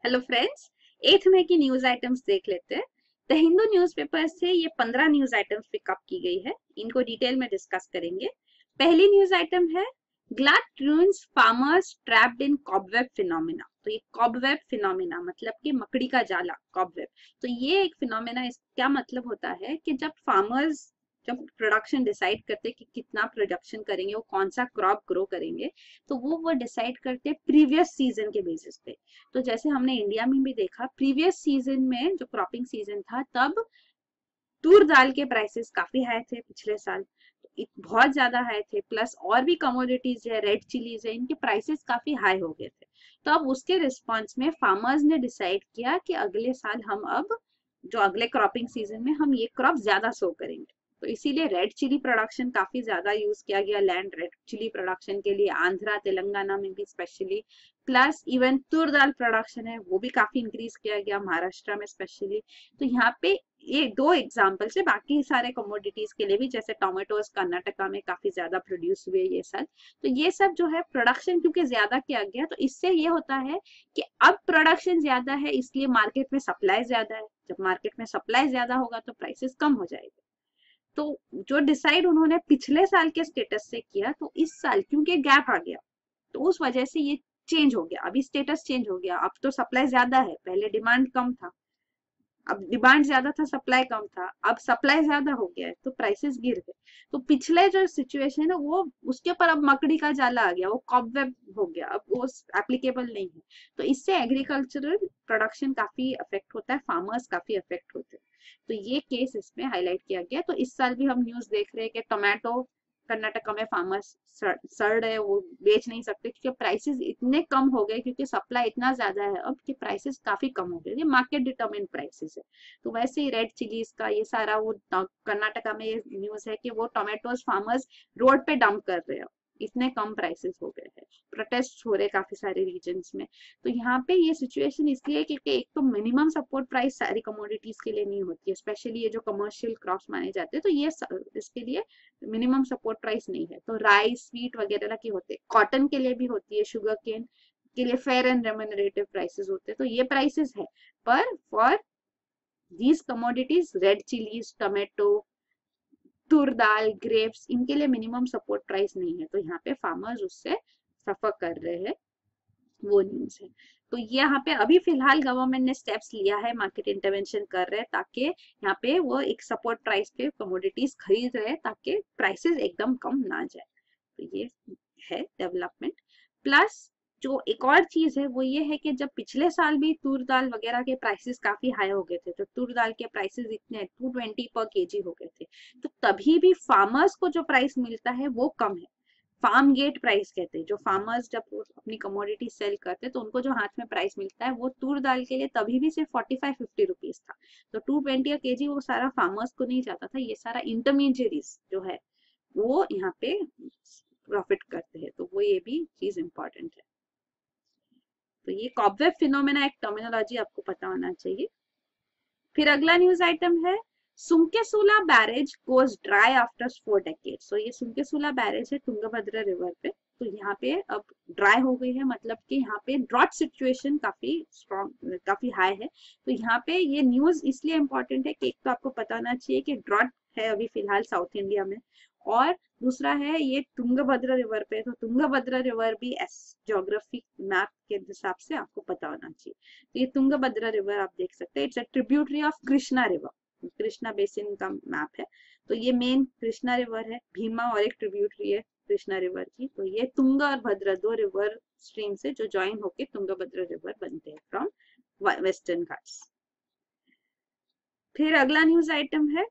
Hello friends, 8th में की news items देख लेते हैं। द हिंदू न्यूज़पेपर से ये 15 न्यूज आइटम्स पिकअप की गई है। इनको डिटेल में डिस्कस करेंगे। पहली न्यूज आइटम है glad ruins farmers trapped in cobweb phenomena. तो ये कॉबवेब फिनोमिना मतलब कि मकड़ी का जाला, कॉबवेब। तो ये एक फिनोमिना, इस क्या मतलब होता है कि जब प्रोडक्शन डिसाइड करते हैं कि कितना प्रोडक्शन करेंगे, वो कौन सा क्रॉप ग्रो करेंगे, तो वो डिसाइड करते हैं प्रीवियस सीजन के बेसिस पे। तो जैसे हमने इंडिया में भी देखा, प्रीवियस सीजन में जो क्रॉपिंग सीजन था तब तूर दाल के प्राइसेस काफी हाई थे पिछले साल, बहुत ज्यादा हाई थे। प्लस और भी कमोडिटीज है, रेड चिलीज है, इनके प्राइसेस काफी हाई हो गए थे। तो अब उसके रिस्पॉन्स में फार्मर्स ने डिसाइड किया कि अगले साल हम अब जो अगले क्रॉपिंग सीजन में हम ये क्रॉप ज्यादा सो करेंगे। तो इसीलिए रेड चिली प्रोडक्शन काफी ज्यादा यूज किया गया लैंड रेड चिली प्रोडक्शन के लिए, आंध्रा तेलंगाना में भी स्पेशली। प्लस इवन तूर दाल प्रोडक्शन है वो भी काफी इंक्रीज किया गया महाराष्ट्र में स्पेशली। तो यहाँ पे ये दो एग्जाम्पल है, बाकी सारे कमोडिटीज के लिए भी, जैसे टोमेटोज कर्नाटका में काफी ज्यादा प्रोड्यूस हुए ये सब। तो ये सब जो है प्रोडक्शन क्योंकि ज्यादा किया गया, तो इससे ये होता है कि अब प्रोडक्शन ज्यादा है इसलिए मार्केट में सप्लाई ज्यादा है। जब मार्केट में सप्लाई ज्यादा होगा तो प्राइसेस कम हो जाएगा। तो जो डिसाइड उन्होंने पिछले साल के स्टेटस से किया, तो इस साल क्योंकि गैप आ गया तो उस वजह से ये चेंज हो गया। अभी स्टेटस चेंज हो गया, अब तो सप्लाई ज्यादा है, पहले डिमांड कम था। अब डिमांड ज्यादा था, सप्लाई कम था, अब सप्लाई ज्यादा हो गया है तो प्राइसेस गिर गए। तो पिछले जो सिचुएशन है वो उसके ऊपर अब मकड़ी का जाला आ गया, वो कॉबवेब हो गया, अब वो एप्लीकेबल नहीं है। तो इससे एग्रीकल्चरल प्रोडक्शन काफी अफेक्ट होता है, फार्मर्स काफी अफेक्ट होते हैं। तो ये केस इसमें हाईलाइट किया गया। तो इस साल भी हम न्यूज देख रहे हैं कि टोमेटो कर्नाटका में फार्मर्स सड़ रहे, वो बेच नहीं सकते क्योंकि प्राइसेस इतने कम हो गए, क्योंकि सप्लाई इतना ज्यादा है अब कि प्राइसेस काफी कम हो गए। ये मार्केट डिटरमिन प्राइसेस है। तो वैसे ही रेड चिलीज का ये सारा वो कर्नाटका में ये न्यूज है कि वो टोमेटोज फार्मर्स रोड पे डंप कर रहे हैं, इतने कम प्राइसेस हो गए हैं। प्रोटेस्ट हो रहे काफी सारे रीजन्स में। तो यहाँ पे ये सिचुएशन इसलिए है क्योंकि एक तो मिनिमम सपोर्ट प्राइस सारी कमोडिटीज के लिए नहीं होती है, स्पेशली ये जो कमर्शियल क्रॉप्स माने जाते हैं, तो ये इसके लिए मिनिमम सपोर्ट प्राइस नहीं है। तो राइस व्हीट वगैरह की होते हैं, कॉटन के लिए भी होती है, शुगर केन के लिए फेयर एंड रेम्यूनरेटिव प्राइसेस होते हैं। तो ये प्राइसेस है, पर for these commodities red chillies, tomato, तुर दाल, ग्रेप्स, इनके लिए मिनिमम सपोर्ट प्राइस नहीं है। तो यहाँ पे फार्मर्स उससे सफर कर रहे हैं, वो न्यूज है। तो यहाँ पे अभी फिलहाल गवर्नमेंट ने स्टेप्स लिया है, मार्केट इंटरवेंशन कर रहे हैं ताकि यहाँ पे वो एक सपोर्ट प्राइस पे कमोडिटीज खरीद रहे हैं ताकि प्राइसेस एकदम कम ना जाए। तो ये है डेवलपमेंट। प्लस जो एक और चीज है वो ये है कि जब पिछले साल भी तूर दाल वगैरह के प्राइसेस काफी हाई हो गए थे, तो तूर दाल के प्राइसेस इतने 220 पर केजी हो गए थे, तो तभी भी फार्मर्स को जो प्राइस मिलता है वो कम है। फार्म गेट प्राइस कहते हैं, जो फार्मर्स जब अपनी कमोडिटी सेल करते हैं तो उनको जो हाथ में प्राइस मिलता है वो तूर दाल के लिए तभी भी सिर्फ 45-50 रुपीज था। तो 220 केजी वो सारा फार्मर्स को नहीं जाता था, ये सारा इंटरमीडियरीज जो है वो यहाँ पे प्रॉफिट करते हैं। तो वो ये भी चीज इंपॉर्टेंट है। तो ये कॉबवेब फिनोमेना एक टर्मिनोलॉजी आपको पता होना चाहिए। फिर अगला न्यूज आइटम है Sunkesula barrage goes dry after 4 decades। तो ये सुंकेसुला बैरेज है तुंगभद्रा रिवर पे, तो यहाँ पे अब ड्राई हो गई है, मतलब कि यहाँ पे ड्रॉट सिचुएशन काफी स्ट्रॉन्ग, काफी हाई है। तो यहाँ पे ये न्यूज इसलिए इम्पोर्टेंट है कि एक तो आपको पता होना चाहिए कि ड्रॉट है अभी फिलहाल साउथ इंडिया में, और दूसरा है ये तुंगभद्रा रिवर पे। तो तुंगभद्रा रिवर भी एस ज्योग्राफिक मैप के हिसाब से आपको पता होना चाहिए। तो ये तुंगभद्रा रिवर आप देख सकते हैं, it's a tributary of Krishna river, Krishna basin का मैप है। तो ये मेन कृष्णा रिवर है, भीमा और एक ट्रिब्यूटरी है कृष्णा रिवर की। तो ये तुंगा और भद्रा दो रिवर स्ट्रीम से जो ज्वाइन होके तुंगभद्रा रिवर बनते हैं फ्रॉम वेस्टर्न घाट्स। फिर अगला न्यूज आइटम है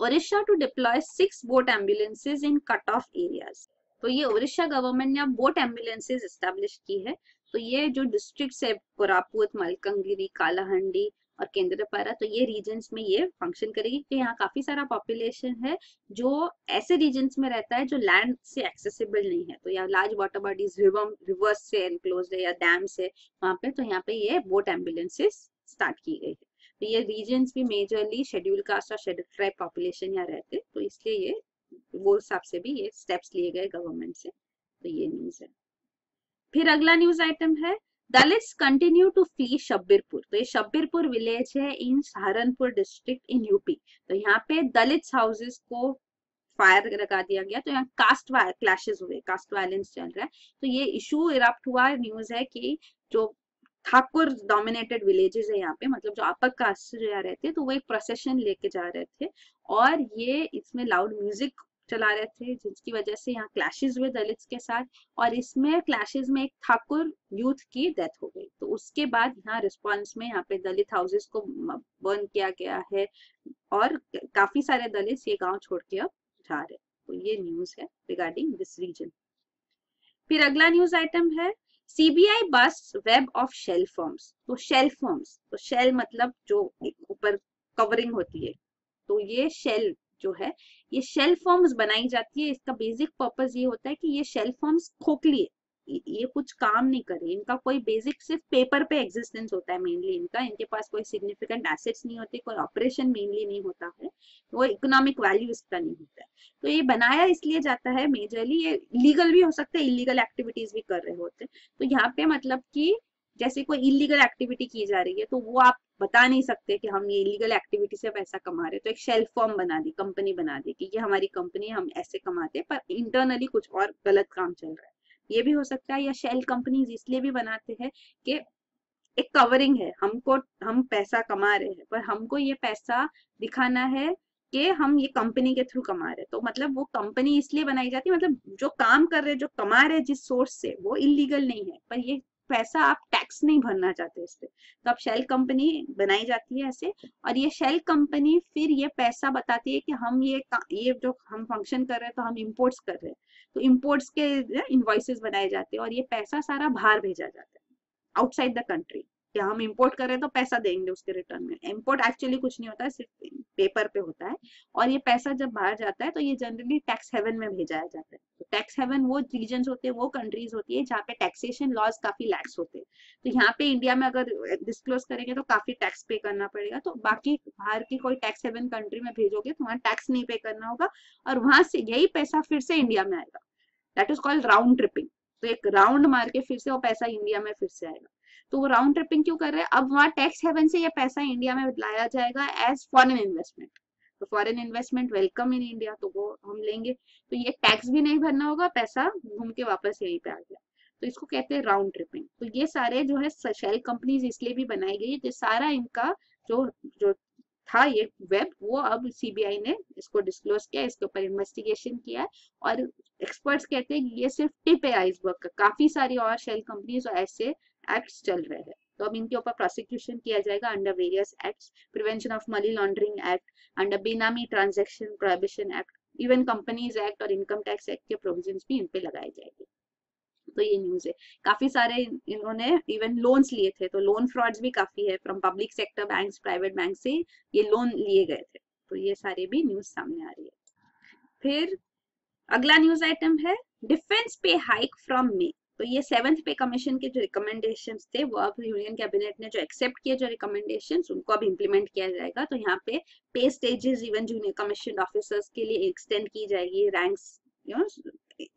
Odisha to deploy 6 boat ambulances in cut off areas. तो ये ओडिशा गवर्नमेंट ने अब बोट एम्बुलेंसेज एस्टेब्लिश की है। तो ये जो डिस्ट्रिक्ट है कोरापुट, मलकंगिरी, कालाहंडी और केंद्रपारा, तो ये रीजन्स में ये फंक्शन करेगी क्योंकि यहाँ काफी सारा पॉपुलेशन है जो ऐसे रीजन्स में रहता है जो लैंड से एक्सेसिबल नहीं है। तो यहाँ लार्ज वाटर बॉडीज रिवर्स से एनक्लोज है या डैम से वहां पे, तो यहाँ पे ये बोट एम्बुलेंसेज स्टार्ट की गई है। तो ये रीजन्स भी मेजरली शेड्यूल कास्ट और शेड्यूल ट्राइब पॉपुलेशन यहाँ रहते, तो इसलिए ये वो हिसाब से भी ये स्टेप्स लिए गए गवर्नमेंट से। तो ये न्यूज है। फिर अगला न्यूज आइटम है Dalits continue to flee Shabbirpur. तो ये शब्बीरपुर विलेज है in Saharanpur district in UP. तो यहाँ पे दलित्स हाउसेस को फायर लगा दिया गया। तो यहाँ कास्ट क्लैशेस हुए, कास्ट वायलेंस चल रहा है। तो ये इशू इरप्ट हुआ, न्यूज है कि जो ठाकुर डोमिनेटेड विलेजेस है यहाँ पे, मतलब जो अपर कास्ट से यहाँ रहते हैं, तो वो एक प्रोसेशन लेके जा रहे थे और ये इसमें लाउड म्यूजिक चला रहे थे, जिसकी वजह से यहाँ क्लैशेस हुए दलित्स के साथ। और इसमें क्लैशेस में एक ठाकुर यूथ की डेथ हो गई। तो उसके बाद यहाँ रिस्पॉन्स में यहाँ पे दलित हाउसेस को बर्न किया गया है और काफी सारे दलित ये गांव छोड़ के अब जा रहे। तो ये न्यूज है रिगार्डिंग दिस रीजन। फिर अगला न्यूज आइटम है CBI bust web of shell firms. तो शेल फर्म्स, तो शेल मतलब जो ऊपर कवरिंग होती है, तो ये शेल जो है, ये शेल फॉर्म्स बनाई जाती है। इसका बेसिक पर्पस ये होता है कि ये शेल फॉर्म्स खोखली है, ये कुछ काम नहीं करे, इनका कोई बेसिक सिर्फ पेपर पे एग्जिस्टेंस होता है मेनली इनका, इनके पास कोई सिग्निफिकेंट एसेट्स नहीं होते, कोई ऑपरेशन मेनली नहीं होता है, वो इकोनॉमिक वैल्यू इसका नहीं होता है। तो ये बनाया इसलिए जाता है मेजरली, ये लीगल भी हो सकता है, इलीगल एक्टिविटीज भी कर रहे होते हैं। तो यहाँ पे मतलब कि जैसे कोई इलीगल एक्टिविटी की जा रही है तो वो आप बता नहीं सकते कि हम ये इलीगल एक्टिविटी से पैसा कमा रहे, तो एक शेल फॉर्म बना दी, कंपनी बना दी कि ये हमारी कंपनी, हम ऐसे कमाते हैं, पर इंटरनली कुछ और गलत काम चल रहा है, ये भी हो सकता है। या शेल कंपनीज इसलिए भी बनाते हैं कि एक कवरिंग है, हमको हम पैसा कमा रहे हैं, पर हमको ये पैसा दिखाना है कि हम ये कंपनी के थ्रू कमा रहे हैं। तो मतलब वो कंपनी इसलिए बनाई जाती है, मतलब जो काम कर रहे, जो कमा रहे जिस सोर्स से, वो इलीगल नहीं है, पर ये पैसा आप टैक्स नहीं भरना चाहते इस पे, तो अब शेल कंपनी बनाई जाती है ऐसे। और ये शेल कंपनी फिर ये पैसा बताती है कि हम ये जो हम फंक्शन कर रहे हैं, तो हम इम्पोर्ट्स कर रहे हैं, तो इम्पोर्ट्स के इनवॉइसेस बनाए जाते हैं और ये पैसा सारा बाहर भेजा जाता है आउटसाइड द कंट्री, कि हम इंपोर्ट कर रहे हैं तो पैसा देंगे उसके रिटर्न में। इंपोर्ट एक्चुअली कुछ नहीं होता है, सिर्फ पेपर पे होता है। और ये पैसा जब बाहर जाता है तो ये जनरली टैक्स हेवन में भेजा जाता है। तो टैक्स हेवन वो रीजन होते हैं, वो कंट्रीज होती है जहाँ पे टैक्सेशन लॉज काफी लैक्स होते हैं। तो यहाँ पे इंडिया में अगर डिस्क्लोज करेंगे तो काफी टैक्स पे करना पड़ेगा, तो बाकी बाहर की कोई टैक्स हेवन कंट्री में भेजोगे तो वहाँ टैक्स नहीं पे करना होगा और वहां से यही पैसा फिर से इंडिया में आएगा। That is called round tripping. तो एक राउंड मार के फिर से वो पैसा इंडिया में फिर से आएगा। तो वो राउंड ट्रिपिंग क्यों कर रहे हैं, अब वहां टैक्स हेवन से ये पैसा इंडिया में लाया जाएगा एज फॉरेन इन्वेस्टमेंट। तो foreign investment welcome in India, तो वो हम लेंगे, तो ये टैक्स भी नहीं भरना होगा, पैसा घूम के वापस यहीं पे आ गया। तो इसको कहते हैं राउंड ट्रिपिंग। तो ये सारे जो है शेल कंपनीज इसलिए भी बनाई गई है, तो सारा इनका जो जो था ये वेब, वो अब सीबीआई ने इसको डिस्क्लोज किया, इसके ऊपर इन्वेस्टिगेशन किया है। और एक्सपर्ट्स कहते हैं कि ये सिर्फ टिप है आइसबर्ग का, काफी सारी और शेल कंपनीज और ऐसे एक्ट्स चल रहे हैं। तो अब इनके ऊपर प्रोसिक्यूशन किया जाएगा under various acts, prevention of money laundering act, under benami transaction prohibition act, even companies act और इनकम टैक्स एक्ट के प्रोविजंस भी इन पे लगाए जाएंगे। तो ये न्यूज है। काफी सारे इन्होंने इवन लोन्स लिए थे, तो लोन फ्रॉड्स भी काफी है, from public sector banks, private bank से ये लोन लिए गए थे। तो ये सारे भी न्यूज सामने आ रही है। फिर अगला न्यूज आइटम है डिफेंस पे हाइक फ्रॉम मे। तो ये 7th पे कमीशन के जो रिकमेंडेशंस थे, वो अब यूनियन कैबिनेट ने जो एक्सेप्ट किए जो रिकमेंडेशंस, उनको अब इम्प्लीमेंट किया जाएगा। तो यहाँ पे stages even junior commission officers के लिए एक्सटेंड की जाएगी, रैंक्स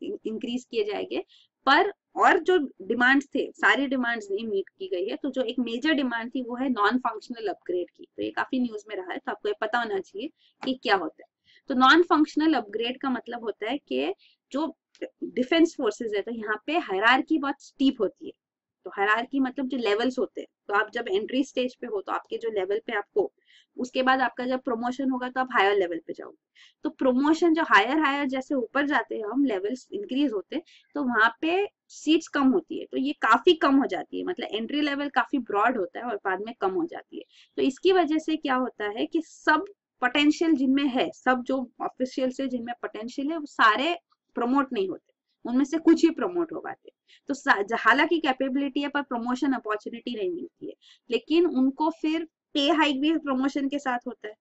इंक्रीज किए जाएंगे। पर और जो डिमांड्स थे, सारी डिमांड्स नहीं मीट की गई है। तो जो एक मेजर डिमांड थी वो है नॉन फंक्शनल अपग्रेड की। तो ये काफी न्यूज में रहा है, तो आपको ये पता होना चाहिए कि क्या होता है। तो नॉन फंक्शनल अपग्रेड का मतलब होता है कि जो डिफेंस फोर्सेस है, तो यहाँ पे हायरार्की बहुत स्टीप होती है। तो हायरार्की मतलब जो लेवल्स होते हैं, तो आप जब एंट्री स्टेज पे हो तो आपके जो लेवल पे आपको, उसके बाद आपका जब प्रमोशन होगा तो आप हायर लेवल पे जाओगे। तो प्रमोशन जो हायर हायर जैसे ऊपर जाते हैं हम, लेवल्स इंक्रीज होते हैं, तो वहां पे सीट्स कम होती है। तो ये काफी कम हो जाती है, मतलब एंट्री लेवल काफी ब्रॉड होता है और बाद में कम हो जाती है। तो इसकी वजह से क्या होता है कि सब पोटेंशियल जिनमें है, सब जो ऑफिशियल से जिनमें पोटेंशियल है, वो सारे प्रमोट नहीं होते, उनमें से कुछ ही प्रमोट हो पाते। तो हालांकि कैपेबिलिटी है पर प्रमोशन अपॉर्चुनिटी नहीं मिलती है, लेकिन उनको फिर पे हाइक भी प्रमोशन के साथ होता है।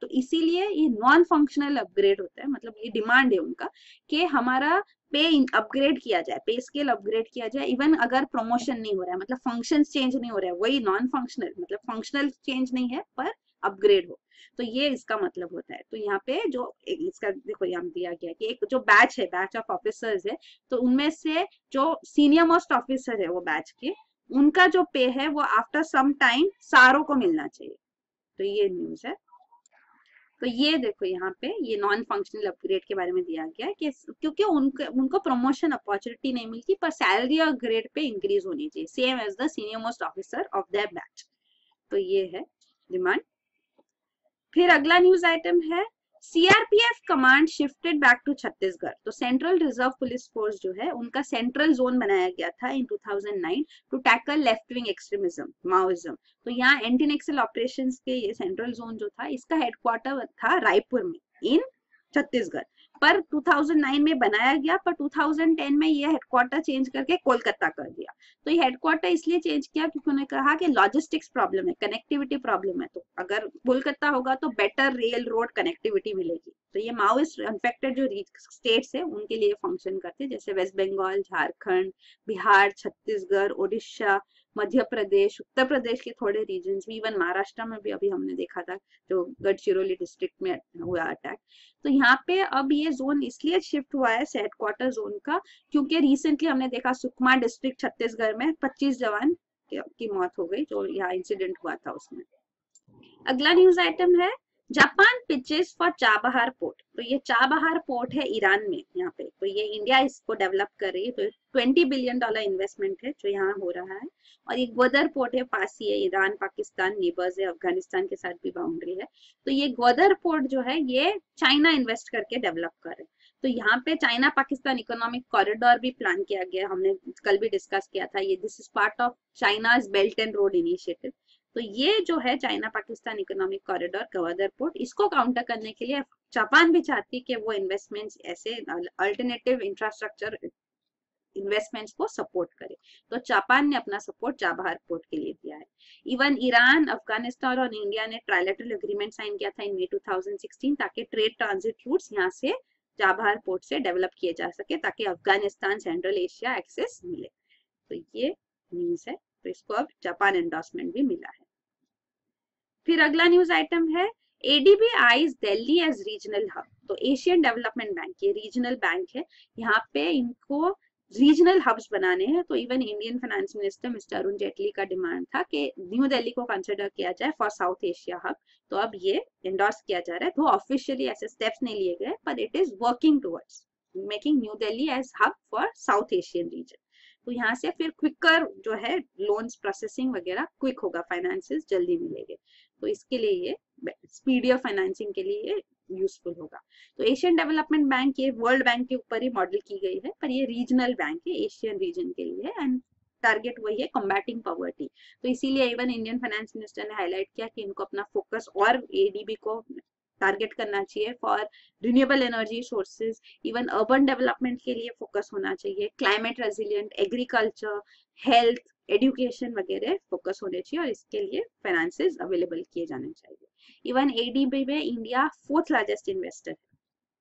तो इसीलिए ये नॉन फंक्शनल अपग्रेड होता है, मतलब ये डिमांड है उनका कि हमारा पे अपग्रेड किया जाए, पे स्केल अपग्रेड किया जाए, इवन अगर प्रमोशन नहीं हो रहा है, मतलब फंक्शन चेंज नहीं हो रहा है, वही नॉन फंक्शनल, मतलब फंक्शनल चेंज नहीं है पर अपग्रेड हो। तो ये इसका मतलब होता है। तो यहाँ पे जो इसका देखो यहाँ दिया गया कि एक जो बैच है, बैच ऑफ ऑफिसर्स है, तो उनमें से जो सीनियर मोस्ट ऑफिसर है वो बैच के, उनका जो पे है वो आफ्टर सम टाइम सारों को मिलना चाहिए। तो ये न्यूज है। तो ये देखो यहाँ पे ये नॉन फंक्शनल अपग्रेड के बारे में दिया गया है कि क्योंकि उनको प्रमोशन अपॉर्चुनिटी नहीं मिलती, पर सैलरी और ग्रेड पे इंक्रीज होनी चाहिए same as the senior most officer of their batch. तो ये है डिमांड। फिर अगला न्यूज आइटम है CRPF command shifted back to Chhattisgarh. तो सेंट्रल रिजर्व पुलिस फोर्स जो है उनका सेंट्रल जोन बनाया गया था in 2009 to tackle left wing extremism Maoism. तो यहाँ एंटी नक्सल ऑपरेशंस के ये सेंट्रल जोन जो था इसका हेडक्वार्टर था रायपुर में इन छत्तीसगढ़, पर 2009 में बनाया गया, पर 2010 में ये हेडक्वार्टर चेंज करके कोलकाता कर दिया। तो ये हेडक्वार्टर इसलिए चेंज किया क्योंकि उन्होंने कहा कि लॉजिस्टिक्स प्रॉब्लम है, कनेक्टिविटी प्रॉब्लम है, तो अगर कोलकाता होगा तो बेटर रेल रोड कनेक्टिविटी मिलेगी। तो ये माओइस्ट अफेक्टेड जो स्टेट्स है उनके लिए फंक्शन करते हैं, जैसे वेस्ट बंगाल, झारखंड, बिहार, छत्तीसगढ़, ओडिशा, मध्य प्रदेश, उत्तर प्रदेश के थोड़े रीजन्स भी, इवन महाराष्ट्र में भी अभी हमने देखा था जो गढ़चिरौली डिस्ट्रिक्ट में हुआ अटैक। तो यहाँ पे अब ये जोन इसलिए शिफ्ट हुआ है हेडक्वार्टर जोन का क्योंकि रिसेंटली हमने देखा सुकमा डिस्ट्रिक्ट छत्तीसगढ़ में 25 जवान की मौत हो गई जो यहाँ इंसिडेंट हुआ था उसमें। अगला न्यूज आइटम है Japan pitches for Chabahar port. तो ये चाबहार पोर्ट है ईरान में यहाँ पे, तो ये इंडिया इसको डेवलप कर रही है। तो $20 बिलियन इन्वेस्टमेंट है जो यहाँ हो रहा है। और ये ग्वादर पोर्ट है, पास ही है, ईरान पाकिस्तान नेबर्स है, अफगानिस्तान के साथ भी बाउंड्री है। तो ये ग्वादर पोर्ट जो है ये चाइना इन्वेस्ट करके डेवलप कर रहे हैं। तो यहाँ पे चाइना पाकिस्तान इकोनॉमिक कॉरिडोर भी प्लान किया गया, हमने कल भी डिस्कस किया था ये। This is part of China's belt and road initiative. तो ये जो है China Pakistan economic corridor Gwadar port, इसको काउंटर करने के लिए जापान भी चाहती है कि वो इन्वेस्टमेंट्स ऐसे अल्टरनेटिव इंफ्रास्ट्रक्चर इन्वेस्टमेंट्स को सपोर्ट करे। तो जापान ने अपना सपोर्ट चाबहार पोर्ट के लिए दिया है। इवन ईरान, अफगानिस्तान और इंडिया ने ट्राइलेटरल एग्रीमेंट साइन किया था इन मई 2016 ताकि ट्रेड ट्रांजिट रूट्स यहाँ से चाबहार पोर्ट से डेवलप किए जा सके ताकि अफगानिस्तान, सेंट्रल एशिया एक्सेस मिले। तो ये न्यूज है, तो इसको अब जापान एंडोर्समेंट भी मिला है। फिर अगला न्यूज आइटम है ADB eyes Delhi as regional hub. तो एशियन डेवलपमेंट बैंक, ये रीजनल बैंक है, यहाँ पे इनको रीजनल हब्स बनाने हैं। तो even Indian finance minister mister Arun Jaitley का डिमांड था कि न्यू दिल्ली को कंसिडर किया जाए फॉर साउथ एशिया हब। तो अब ये एंडोर्स किया जा रहा है, तो ऑफिशियली ऐसे स्टेप्स नहीं लिए गए, पर it is working towards making New Delhi as hub for South Asian region. तो यहाँ से फिर क्विकर जो है लोन्स प्रोसेसिंग वगैरह क्विक होगा, फाइनेंसेस जल्दी मिलेंगे। तो इसके लिए ये स्पीडियर फाइनेंसिंग के लिए यूजफुल होगा। तो एशियन डेवलपमेंट बैंक ये वर्ल्ड बैंक के ऊपर ही मॉडल की गई है, पर ये रीजनल बैंक है, एशियन रीजन के लिए, एंड टारगेट वही है कॉम्बैटिंग पॉवर्टी। तो इसीलिए इवन इंडियन फाइनेंस मिनिस्टर ने हाईलाइट किया कि इनको अपना फोकस और एडीबी को टारगेट करना चाहिए for renewable energy sources, even urban development के लिए फोकस होना चाहिए, climate resilient, agriculture, health, education वगैरह फोकस होने चाहिए, और इसके लिए फाइनेंसेस अवेलेबल किए जाने चाहिए। इवन एडीबी में इंडिया 4th लार्जेस्ट इन्वेस्टर है।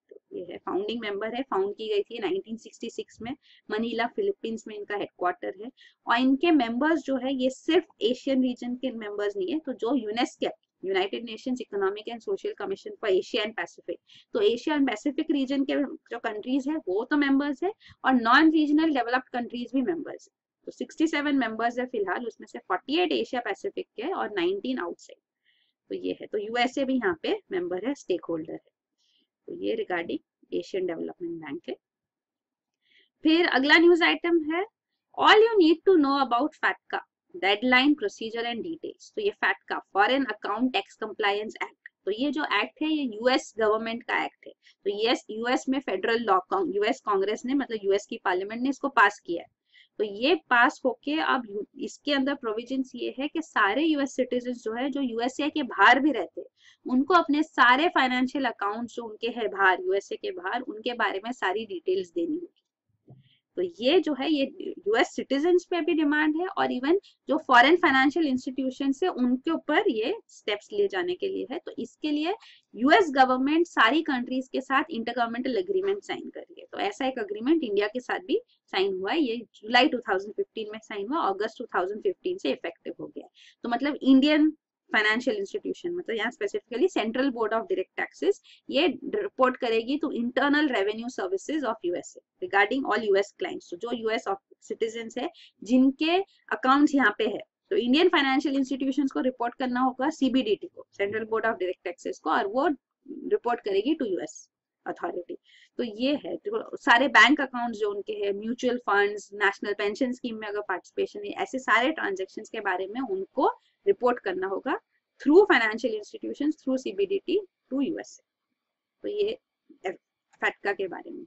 तो ये है, फाउंडिंग मेंबर है, फाउंड की गई थी 1966 में, मनीला फिलीपींस में इनका हेडक्वार्टर है। और इनके मेंबर्स जो है ये सिर्फ एशियन रीजन के मेंबर्स नहीं है, तो जो UNESCO United Nations economic and social commission for Asia and Pacific, तो एशिया एंड पैसिफिक रीजन के जो कंट्रीज है वो तो मेंबर्स है, और नॉन रीजनल डेवलप्ड कंट्रीज भी मेंबर्स है। तो 67 मेंबर्स है फिलहाल, उसमें से 48 एशिया पैसिफिक के और 19 आउटसाइड। तो ये है, तो यूएसए भी यहाँ पे मेंबर है, स्टेक होल्डर है। तो ये रिगार्डिंग एशियन डेवलपमेंट बैंक है। फिर अगला न्यूज आइटम है all you need to know about FATCA, deadline, procedure and details. तो ये FATCA, foreign account tax compliance act, तो ये जो एक्ट है ये यूएस गवर्नमेंट का एक्ट है। तो यूएस में फेडरल लॉ, यूएस कांग्रेस ने, मतलब यूएस की पार्लियामेंट ने इसको पास किया है। तो ये पास होके अब इसके अंदर प्रोविजंस ये है कि सारे यूएस सिटीजन जो है, जो यूएसए के बाहर भी रहते हैं, उनको अपने सारे फाइनेंशियल अकाउंट्स जो उनके है बाहर, यूएसए के बाहर, उनके बारे में सारी डिटेल्स देनी होगी। तो ये जो है ये यूएस सिटीजन्स पे भी डिमांड है, और इवन जो फॉरेन फाइनेंशियल इंस्टीट्यूशन है उनके ऊपर ये स्टेप्स लिए जाने के लिए है। तो इसके लिए यूएस गवर्नमेंट सारी कंट्रीज के साथ इंटरगवर्नमेंटल एग्रीमेंट साइन कर रही है। तो ऐसा एक एग्रीमेंट इंडिया के साथ भी साइन हुआ है, ये जुलाई 2015 में साइन हुआ, अगस्त 2015 से इफेक्टिव हो गया है। तो मतलब इंडियन फाइनेंशियल इंस्टीट्यूशन, मतलब यहाँ specifically central board of direct taxes, ये रिपोर्ट करेगी to internal revenue services of USA regarding all US clients. जो यूएस सिटीजन है जिनके अकाउंट्स यहाँ पे है, तो इंडियन फाइनेंशियल इंस्टीट्यूशंस को रिपोर्ट करना होगा सीबीडीटी को, central board of direct taxes को, और वो रिपोर्ट करेगी टू यूएस अथॉरिटी। तो ये है तो सारे बैंक अकाउंट जो उनके हैं, mutual funds, national pension scheme में अगर पार्टिसिपेशन है, ऐसे सारे ट्रांजेक्शन्स के बारे में उनको रिपोर्ट करना होगा through financial institutions, through CBDT to USA. तो ये फैटका के बारे में।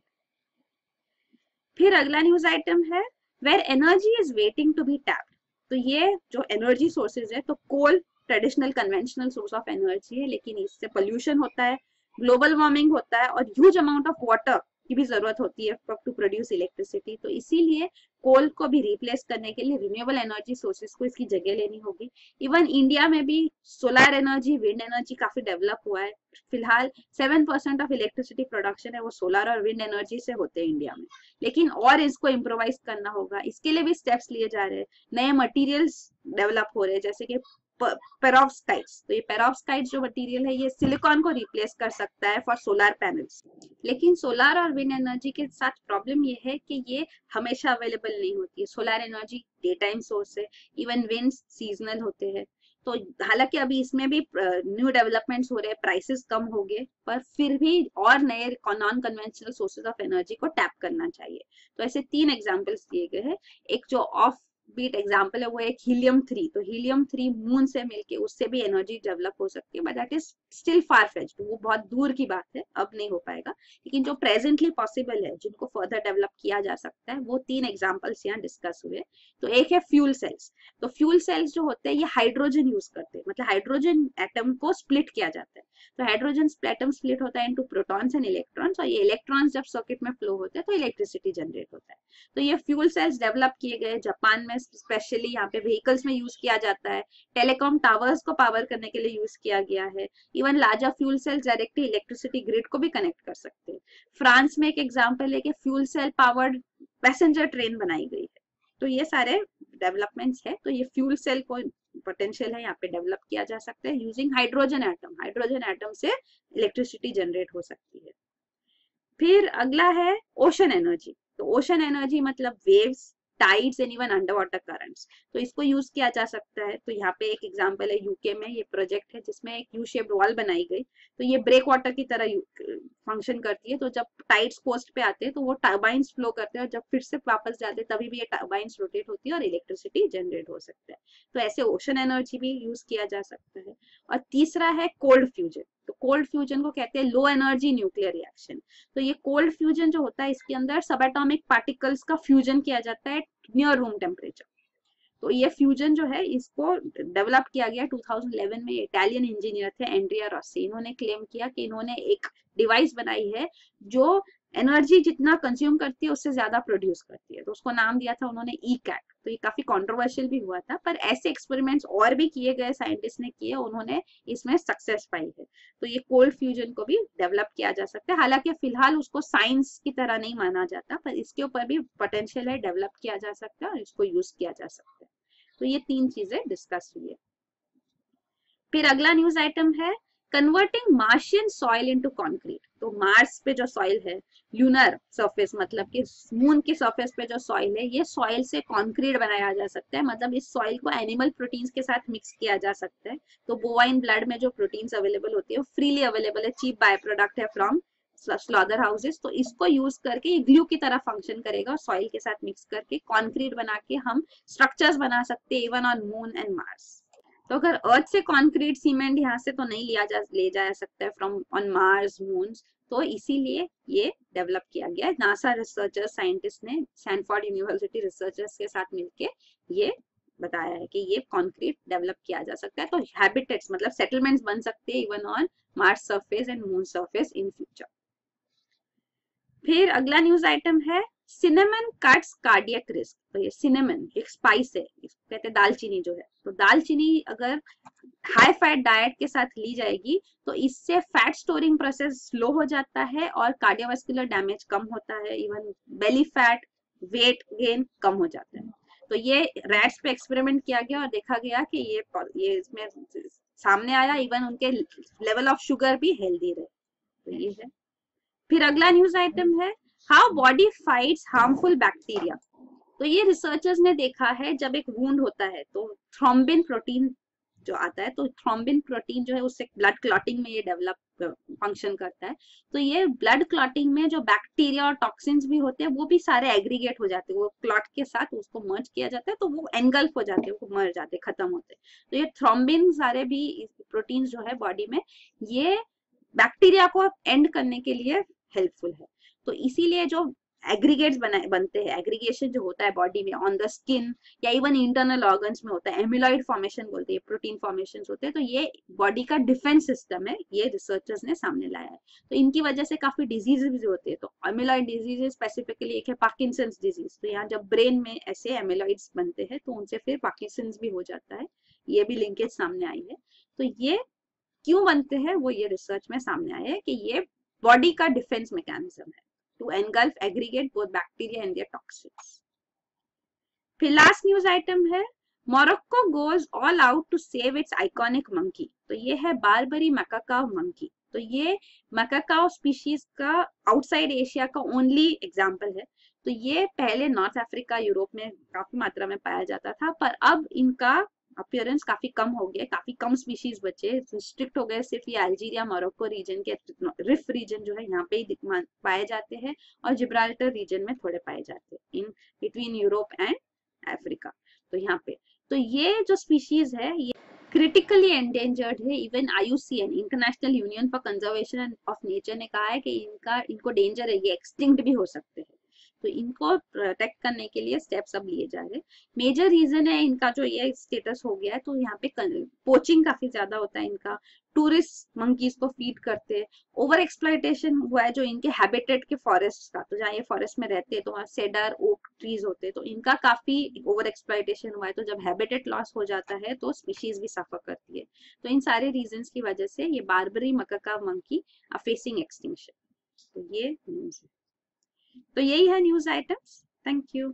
फिर अगला न्यूज आइटम है where energy is waiting to be tapped. तो ये जो एनर्जी सोर्सेज है, तो coal traditional conventional source of energy है, लेकिन इससे पोल्यूशन होता है, ग्लोबल वार्मिंग होता है और ह्यूज अमाउंट ऑफ वाटर की भी जरूरत होती है टू प्रोड्यूस इलेक्ट्रिसिटी। तो इसीलिए कोल को भी रिप्लेस करने के लिए रिन्यूएबल एनर्जी सोर्सेज को इसकी जगह लेनी होगी। इवन इंडिया में भी सोलर एनर्जी, विंड एनर्जी काफी डेवलप हुआ है। फिलहाल 7% ऑफ इलेक्ट्रिसिटी प्रोडक्शन है वो सोलर और विंड एनर्जी से होते हैं इंडिया में, लेकिन और इसको इम्प्रोवाइज करना होगा। इसके लिए भी स्टेप्स लिए जा रहे हैं, नए मटीरियल्स डेवलप हो रहे हैं, जैसे कि पेरोव्स्काइट्स। तो ये पेरोव्स्काइट्स जो मटेरियल है ये सिलिकॉन को रिप्लेस कर सकता है फॉर सोलर पैनल्स। लेकिन सोलर और विंड एनर्जी के साथ प्रॉब्लम ये है कि ये हमेशा अवेलेबल नहीं होती है। Solar energy day time source है, इवन विंड सीजनल होते हैं। तो हालांकि अभी इसमें भी न्यू डेवलपमेंट्स हो रहे हैं, प्राइसेस कम हो गए, पर फिर भी और नए non conventional sources of energy को टैप करना चाहिए। तो ऐसे 3 एग्जांपल्स दिए गए हैं। एक जो ऑफ बीट एग्जाम्पल है वो एक हीलियम 3। तो हीलियम 3 मून से मिलके उससे भी एनर्जी डेवलप हो सकती है, but that is still far fetched, वो बहुत दूर की बात है, अब नहीं हो पाएगा। लेकिन जो प्रेजेंटली पॉसिबल है, जिनको फर्दर डेवलप किया जा सकता है, वो 3 एग्जाम्पल्स यहाँ डिस्कस हुए। तो एक है फ्यूल सेल्स। तो फ्यूल सेल्स जो होते हैं ये हाइड्रोजन यूज करते हैं, मतलब हाइड्रोजन एटम को स्प्लिट किया जाता है। तो हाइड्रोजन एटम स्प्लिट होता है इनटू प्रोटॉन्स एंड इलेक्ट्रॉन्स, और ये इलेक्ट्रॉन्स जब सर्किट में फ्लो होते हैं तो इलेक्ट्रिसिटी जनरेट होता है। तो ये फ्यूल सेल्स डेवलप किए गए जापान में, स्पेशली यहाँ पे व्हीकल्स में यूज किया जाता है, टेलीकॉम टावर्स को पावर करने के लिए यूज किया गया है। Even larger fuel cells directly electricity grid को भी कनेक्ट कर सकते हैं। फ्रांस में एक एग्जांपल है कि fuel cell powered passenger train बनाई गई है। तो ये सारे डेवलपमेंट्स है। तो ये फ्यूल सेल को पोटेंशियल है यहाँ पे डेवलप किया जा सकता है using hydrogen atom. Hydrogen atom से इलेक्ट्रिसिटी जनरेट हो सकती है। फिर अगला है ओशन एनर्जी। तो ओशन एनर्जी मतलब waves, tides and even under water currents. तो इसको यूज किया जा सकता है। तो यहाँ पे एक एग्जांपल है यूके में, ये प्रोजेक्ट है जिसमें एक यू शेप्ड वॉल बनाई गई। तो ये ब्रेक वाटर की तरह फंक्शन करती है। तो जब टाइड्स कोस्ट पे आते हैं तो वो टर्बाइंस फ्लो करते हैं, और जब फिर से वापस जाते हैं तभी भी ये टर्बाइंस रोटेट होती है और इलेक्ट्रिसिटी जनरेट हो सकता है। तो ऐसे ओशन एनर्जी भी यूज किया जा सकता है। और तीसरा है कोल्ड फ्यूजन। तो कोल्ड फ्यूजन को कहते हैं लो एनर्जी न्यूक्लियर रिएक्शन। तो ये कोल्ड फ्यूजन जो होता है इसके अंदर सब एटॉमिक पार्टिकल्स का फ्यूजन किया जाता है नियर रूम टेम्परेचर। तो ये फ्यूजन जो है इसको डेवलप किया गया 2011 में। इटालियन इंजीनियर थे एंड्रिया रॉसी, इन्होंने क्लेम किया कि इन्होंने एक डिवाइस बनाई है जो एनर्जी जितना कंज्यूम करती है उससे ज्यादा प्रोड्यूस करती है। तो उसको नाम दिया था उन्होंने ई-कैट। तो ये काफी कंट्रोवर्शियल भी हुआ था, पर ऐसे एक्सपेरिमेंट्स और भी किए गए, साइंटिस्ट ने किए, उन्होंने इसमें सक्सेस पाई है। तो ये कोल्ड फ्यूजन को भी डेवलप किया जा सकता है। हालांकि फिलहाल उसको साइंस की तरह नहीं माना जाता, पर इसके ऊपर भी पोटेंशियल है, डेवलप किया जा सकता है और इसको यूज किया जा सकता है। तो ये 3 चीजें डिस्कस हुई है। फिर अगला न्यूज आइटम है converting Martian soil into concrete. तो मार्स पे जो सॉइल है, ल्यूनर सरफेस मतलब कि मून की सरफेस पे जो सॉइल है, ये सॉइल से कंक्रीट बनाया जा सकता है। मतलब इस सॉइल को एनिमल प्रोटीन्स के साथ मिक्स किया जा सकता है। तो बोवाइन ब्लड में जो प्रोटीन्स अवेलेबल होती है वो फ्रीली अवेलेबल है, चीप बाय प्रोडक्ट है फ्रॉम स्लॉदर हाउसेस। तो इसको यूज करके ये ग्लू की तरह फंक्शन करेगा और सॉइल के साथ मिक्स करके कंक्रीट बना के हम स्ट्रक्चर्स बना सकते हैं even on moon and Mars. तो अगर अर्थ से कंक्रीट सीमेंट यहाँ से तो नहीं ले जा सकता है फ्रॉम ऑन मार्स मून, तो इसीलिए ये डेवलप किया गया है। नासा रिसर्चर्स, साइंटिस्ट ने सैनफोर्ड यूनिवर्सिटी रिसर्चर्स के साथ मिलके ये बताया है कि ये कंक्रीट डेवलप किया जा सकता है। तो हैबिटेट्स मतलब सेटलमेंट्स बन सकते हैं even on Mars surface and moon surface in future. फिर अगला न्यूज आइटम है सिनेमन कट्स कार्डियक रिस्क। तो ये सिनेमन एक स्पाइस है, कहते हैं दालचीनी जो है। तो दालचीनी अगर हाई फैट डाइट के साथ ली जाएगी तो इससे फैट स्टोरिंग प्रोसेस स्लो हो जाता है और कार्डियोवास्कुलर डैमेज कम होता है, even belly fat, weight gain कम हो जाता है। तो ये रैट्स पे एक्सपेरिमेंट किया गया और देखा गया कि ये इसमें सामने आया, इवन उनके लेवल ऑफ शुगर भी हेल्दी रहे। तो ये है। फिर अगला न्यूज आइटम है how body fights harmful bacteria. तो ये रिसर्चर्स ने देखा है जब एक वुंड होता है तो थ्रोम्बिन प्रोटीन जो आता है, तो थ्रोम्बिन प्रोटीन जो है उससे ब्लड क्लॉटिंग में ये डेवलप फंक्शन करता है। तो ये ब्लड क्लॉटिंग में जो बैक्टीरिया और टॉक्सिन्स भी होते हैं वो भी सारे एग्रीगेट हो जाते हैं, वो क्लॉट के साथ उसको मर्ज किया जाता है, तो वो एनगल्फ हो जाते हैं, वो मर जाते हैं, खत्म होते हैं। तो ये थ्रोम्बिन सारे भी प्रोटीन जो है बॉडी में, ये बैक्टीरिया को एंड करने के लिए हेल्पफुल है। तो इसीलिए जो एग्रीगेट्स बनते हैं, एग्रीगेशन जो होता है बॉडी में ऑन द स्किन या इवन इंटरनल ऑर्गन्स में होता है, एमिलॉइड फॉर्मेशन बोलते हैं, प्रोटीन फॉर्मेशन होते हैं, तो ये बॉडी का डिफेंस सिस्टम है, ये रिसर्चर्स ने सामने लाया है। तो इनकी वजह से काफी डिजीजेस भी होते हैं। तो एमिलॉइड डिजीजेस स्पेसिफिकली एक है पार्किंसंस डिजीज। तो यहाँ जब ब्रेन में ऐसे एमिलॉइड्स बनते हैं तो उनसे फिर पार्किंसंस भी हो जाता है, ये भी लिंकेज सामने आई है। तो ये क्यों बनते हैं वो ये रिसर्च में सामने आया है कि ये बॉडी का डिफेंस मैकेनिज्म है to engulf aggregate both bacteria and their toxins. फिर लास्ट न्यूज आइटम है Morocco goes all out to save its iconic monkey. तो ये है बारबरी मैकाकाओ मंकी। तो ये मैकाकाओ स्पीशीज का आउटसाइड एशिया का ओनली एग्जाम्पल है। तो ये पहले नॉर्थ अफ्रीका, यूरोप में काफी मात्रा में पाया जाता था, पर अब इनका अपीयरेंस काफी कम हो गया, काफी कम स्पीशीज बचे, रिस्ट्रिक्ट हो गए, सिर्फ ये अल्जीरिया मोरक्को रीजन के रिफ रीजन जो है यहाँ पे ही पाए जाते हैं, और जिब्राल्टर रीजन में थोड़े पाए जाते हैं, in between Europe and Africa. तो यहाँ पे तो ये जो स्पीशीज है ये क्रिटिकली एंडेंजर्ड है। Even IUCN, international union for conservation of nature, ने कहा है कि इनको डेंजर है, ये एक्सटिंक्ट भी हो सकते हैं। तो इनको प्रोटेक्ट करने के लिए स्टेप्स अब लिए जा रहे हैं। मेजर रीजन है इनका जो ये स्टेटस हो गया है, तो यहाँ पे पोचिंग काफी ज्यादा होता है इनका, टूरिस्ट मंकीज को फीड करते हैं, ओवर एक्सप्लॉइटेशन हुआ है जो इनके हैबिटेट के फॉरेस्ट का, तो जहाँ ये फॉरेस्ट में रहते हैं तो वहाँ सेडर ओक ट्रीज होते हैं, तो इनका काफी ओवर एक्सप्लॉइटेशन हुआ है। तो जब हैबिटेट लॉस हो जाता है तो स्पीशीज भी सफर करती है। तो इन सारे रीजन की वजह से ये Barbary macaque monkey are facing extinction. तो ये न्यूज है। तो यही है न्यूज आइटम्स। Thank you.